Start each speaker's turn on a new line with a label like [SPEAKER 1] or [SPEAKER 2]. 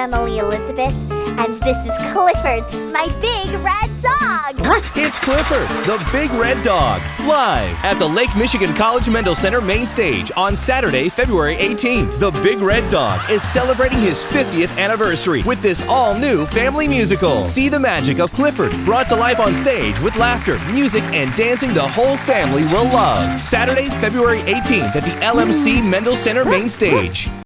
[SPEAKER 1] Emily Elizabeth, and this is Clifford, my big red dog.
[SPEAKER 2] It's Clifford, the Big Red Dog, live at the Lake Michigan College Mendel Center main stage on Saturday, February 18th. The Big Red Dog is celebrating his 50th anniversary with this all-new family musical. See the magic of Clifford brought to life on stage with laughter, music, and dancing the whole family will love. Saturday, February 18th at the LMC Mendel Center main stage.